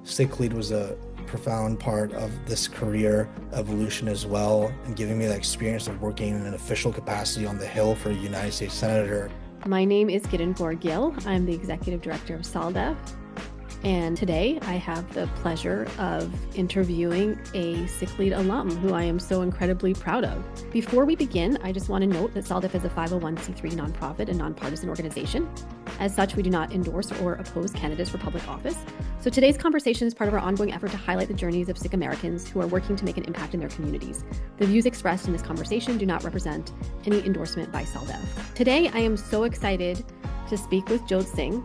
SikhLEAD was a profound part of this career evolution as well, and giving me the experience of working in an official capacity on the Hill for a United States Senator. My name is Gideon Gill. I'm the Executive Director of SALDEF. And today I have the pleasure of interviewing a SikhLEAD alum who I am so incredibly proud of. Before we begin, I just want to note that SALDEF is a 501c3 nonprofit and nonpartisan organization. As such, we do not endorse or oppose candidates for public office. So today's conversation is part of our ongoing effort to highlight the journeys of Sikh Americans who are working to make an impact in their communities. The views expressed in this conversation do not represent any endorsement by SALDEF. Today, I am so excited to speak with Jyot Singh,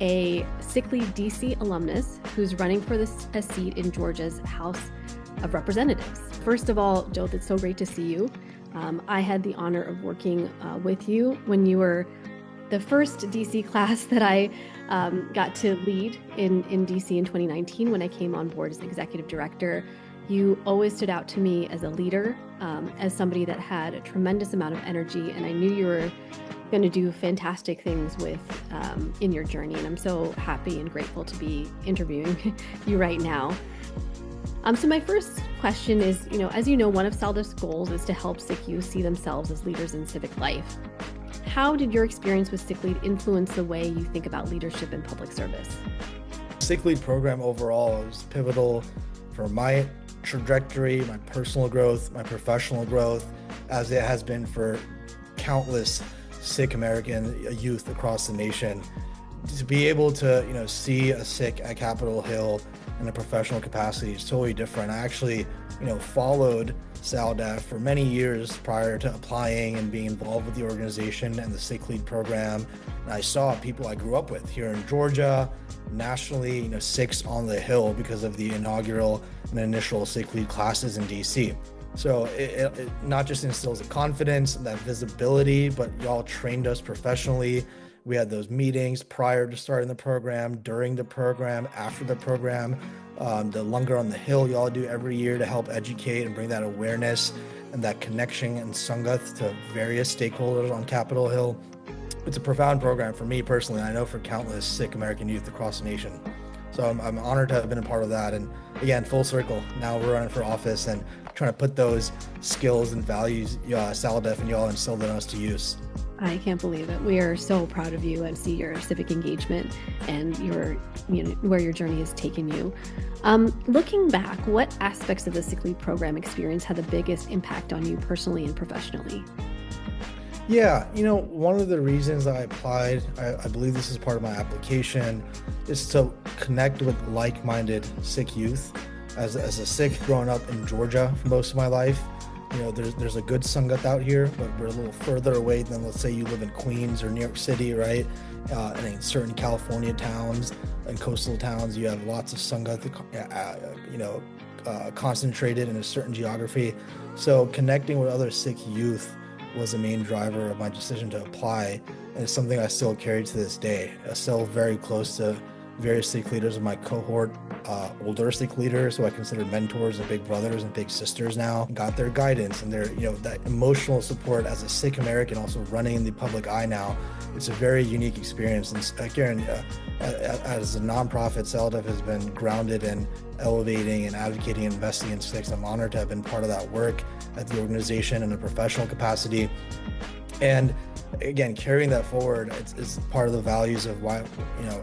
a SikhLEAD DC alumnus who's running for a seat in Georgia's House of Representatives. First of all, Jyot, it's so great to see you. I had the honor of working with you when you were the first DC class that I got to lead in DC in 2019 when I came on board as executive director. You always stood out to me as a leader, as somebody that had a tremendous amount of energy, and I knew you were going to do fantastic things with in your journey, and I'm so happy and grateful to be interviewing you right now. So my first question is, as you know, one of SALDEF's goals is to help Sikh youth see themselves as leaders in civic life. How did your experience with SikhLEAD influence the way you think about leadership and public service? SikhLEAD program overall is pivotal for my trajectory, my personal growth, my professional growth, as it has been for countless Sikh American youth across the nation. To be able to, see a Sikh at Capitol Hill in a professional capacity is totally different. I actually, followed SALDEF for many years prior to applying and being involved with the organization and the SikhLEAD program. And I saw people I grew up with here in Georgia, nationally, Sikhs on the Hill because of the inaugural and initial SikhLEAD classes in DC. So it not just instills the confidence and that visibility, but y'all trained us professionally. We had those meetings prior to starting the program, during the program, after the program. The Langar on the Hill y'all do every year to help educate and bring that awareness and that connection and sangat to various stakeholders on Capitol Hill. It's a profound program for me personally, and I know for countless Sikh American youth across the nation. So I'm honored to have been a part of that. And again, full circle, now we're running for office and trying to put those skills and values SALDEF and y'all instilled in us to use. I can't believe it. We are so proud of you and see your civic engagement and where your journey has taken you. Looking back, what aspects of the SikhLEAD program experience had the biggest impact on you personally and professionally? Yeah, one of the reasons I applied, I believe this is part of my application, is to connect with like-minded Sikh youth. As a Sikh growing up in Georgia for most of my life, there's a good sangat out here, but we're a little further away than, let's say, you live in Queens or New York City, right? And in certain California towns and coastal towns, you have lots of sangat, concentrated in a certain geography. So connecting with other Sikh youth was the main driver of my decision to apply, and it's something I still carry to this day. I'm still very close to various Sikh leaders of my cohort, older Sikh leaders who I consider mentors and big brothers and big sisters now. Got their guidance and their, that emotional support as a Sikh American also running in the public eye now. It's a very unique experience. And again, as a nonprofit, SALDEF has been grounded in elevating and advocating and investing in Sikhs. I'm honored to have been part of that work at the organization in a professional capacity. And again, carrying that forward, it's part of the values of why,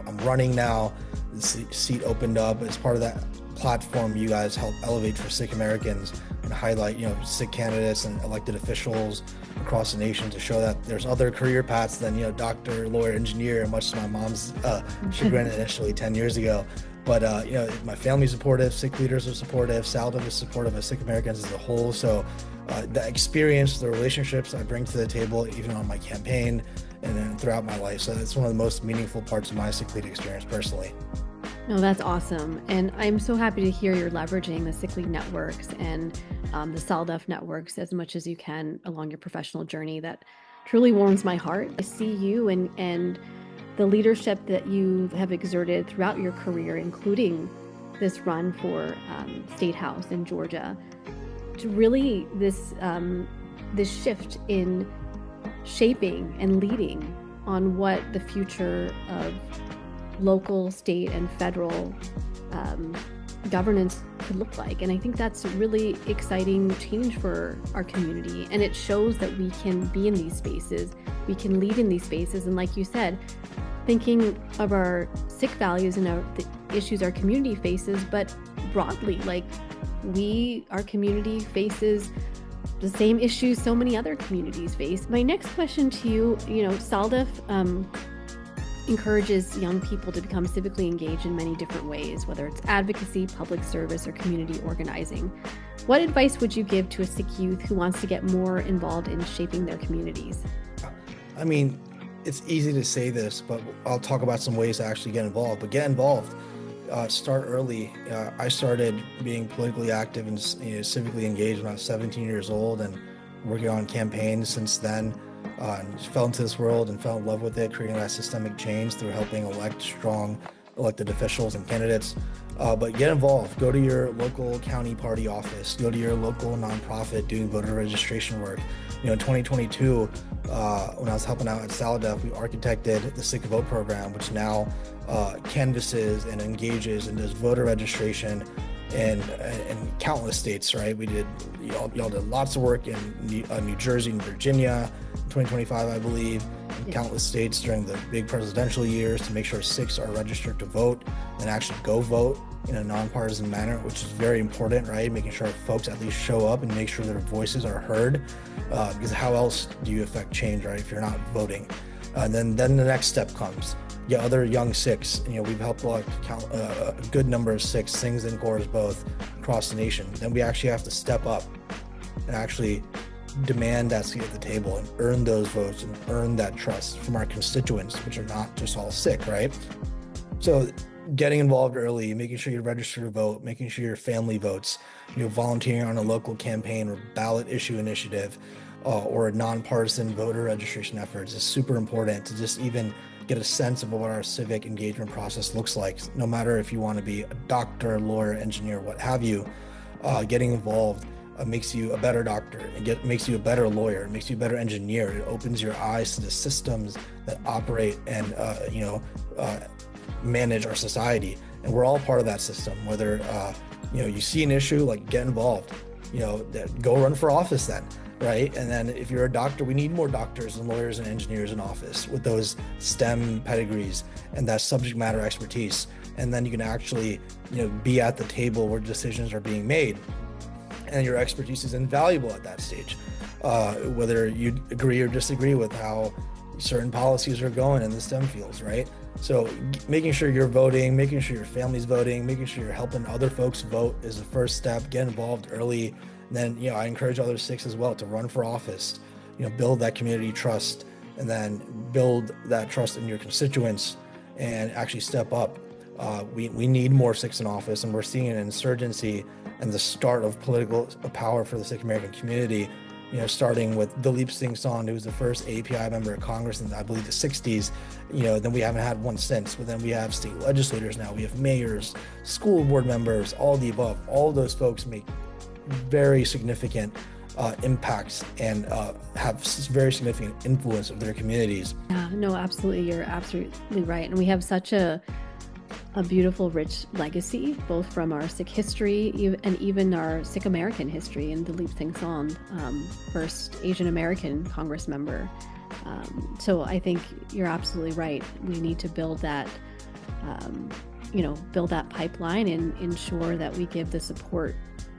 I'm running now. The seat opened up. It's part of that platform you guys help elevate for Sikh Americans and highlight, Sikh candidates and elected officials across the nation to show that there's other career paths than, doctor, lawyer, engineer, much to my mom's chagrin initially 10 years ago. But, my family's supportive, Sikh leaders are supportive, SALDEF is supportive of Sikh Americans as a whole. So the experience, the relationships I bring to the table, even on my campaign and then throughout my life. So it's one of the most meaningful parts of my SikhLEAD experience personally. No, that's awesome. And I'm so happy to hear you're leveraging the SikhLEAD networks and the SALDEF networks as much as you can along your professional journey. That truly warms my heart. I see you and the leadership that you have exerted throughout your career, including this run for State House in Georgia, to really this shift in shaping and leading on what the future of local, state, and federal governance could look like. And I think that's a really exciting change for our community. And it shows that we can be in these spaces, we can lead in these spaces. And like you said, thinking of our Sikh values and the issues our community faces, but broadly, like our community faces the same issues so many other communities face. My next question to you, SikhLEAD encourages young people to become civically engaged in many different ways, whether it's advocacy, public service, or community organizing. What advice would you give to a Sikh youth who wants to get more involved in shaping their communities? I mean, it's easy to say this, but I'll talk about some ways to actually get involved. But get involved. Start early. I started being politically active and civically engaged when I was 17 years old, and working on campaigns since then. And fell into this world and fell in love with it, creating that systemic change through helping elect strong elected officials and candidates. But get involved. Go to your local county party office. Go to your local nonprofit doing voter registration work. In 2022, when I was helping out at SikhLEAD, we architected the Sikh Vote program, which now canvasses and engages and does voter registration in countless states, right? Y'all did lots of work in New Jersey and Virginia, 2025, I believe, in countless states during the big presidential years to make sure Sikhs are registered to vote and actually go vote in a nonpartisan manner, which is very important, right? Making sure folks at least show up and make sure their voices are heard, because how else do you affect change, right, if you're not voting? And then the next step comes. Get other young Sikhs. We've helped a good number of Sikhs, Singhs and Kaurs both, across the nation. Then we actually have to step up and actually demand that seat at the table and earn those votes and earn that trust from our constituents, which are not just all Sikh, right? So getting involved early, making sure you're registered to vote, making sure your family votes, volunteering on a local campaign or ballot issue initiative, or a nonpartisan voter registration efforts is super important to just even get a sense of what our civic engagement process looks like. No matter if you want to be a doctor, lawyer, engineer, what have you, getting involved makes you a better doctor, and makes you a better lawyer, it makes you a better engineer. It opens your eyes to the systems that operate and manage our society. And we're all part of that system. Whether you see an issue, like, get involved, go run for office then. Right. And then if you're a doctor, we need more doctors and lawyers and engineers in office with those STEM pedigrees and that subject matter expertise. And then you can actually, be at the table where decisions are being made, and your expertise is invaluable at that stage. Whether you agree or disagree with how certain policies are going in the STEM fields, right? So making sure you're voting, making sure your family's voting, making sure you're helping other folks vote is the first step. Get involved early. And then, I encourage other Sikhs as well to run for office, build that community trust, and then build that trust in your constituents and actually step up. We need more Sikhs in office, and we're seeing an insurgency and the start of political power for the Sikh American community, starting with Dalip Singh Sandhu, who was the first API member of Congress in, I believe, the 60s. Then we haven't had one since, but then we have state legislators now, we have mayors, school board members, all the above. All of those folks make very significant impacts and have very significant influence of their communities. Yeah, no, absolutely. You're absolutely right. And we have such a beautiful, rich legacy, both from our Sikh history and even our Sikh American history. And Dalip Singh Sandhu, first Asian American Congress member. So I think you're absolutely right. We need to build that, build that pipeline and ensure that we give the support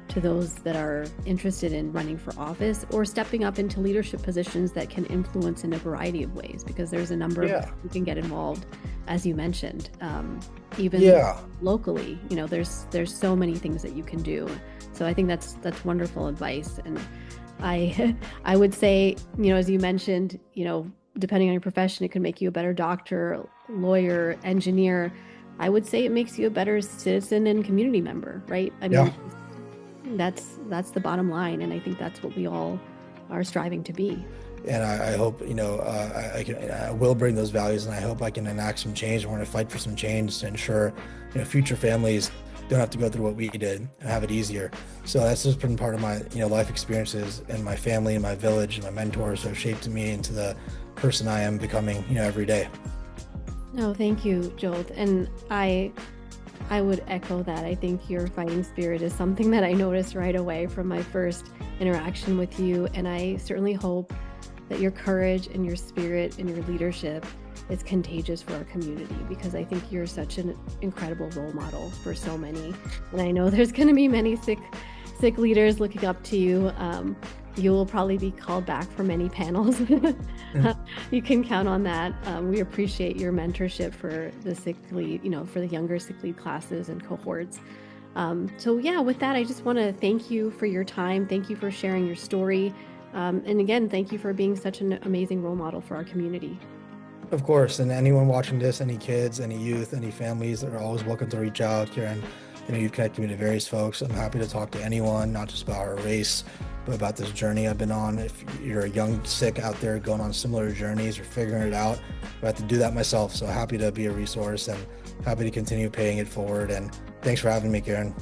to those that are interested in running for office or stepping up into leadership positions that can influence in a variety of ways, because there's a number of ways you can get involved, as you mentioned, even locally. There's so many things that you can do. So I think that's wonderful advice. And I would say, as you mentioned, depending on your profession, it can make you a better doctor, lawyer, engineer. I would say it makes you a better citizen and community member, right? I mean, that's the bottom line, and I think that's what we all are striving to be. And I hope I will bring those values, and I hope I can enact some change. We're going to fight for some change to ensure future families don't have to go through what we did and have it easier. So that's just been part of my life experiences, and my family and my village and my mentors have shaped me into the person I am becoming every day. No, thank you, Jyot. And I I would echo that. I think your fighting spirit is something that I noticed right away from my first interaction with you. And I certainly hope that your courage and your spirit and your leadership is contagious for our community, because I think you're such an incredible role model for so many. And I know there's going to be many Sikh leaders looking up to you. You will probably be called back for many panels. You can count on that. We appreciate your mentorship for the SikhLEAD, for the younger SikhLEAD classes and cohorts. So yeah, with that, I just want to thank you for your time. Thank you for sharing your story. And again, thank you for being such an amazing role model for our community. Of course, and anyone watching this, any kids, any youth, any families, are always welcome to reach out, Karen. You've connected me to various folks. I'm happy to talk to anyone, not just about our race, but about this journey I've been on. If you're a young Sikh out there going on similar journeys or figuring it out, I have to do that myself. So happy to be a resource and happy to continue paying it forward. And thanks for having me, Karen.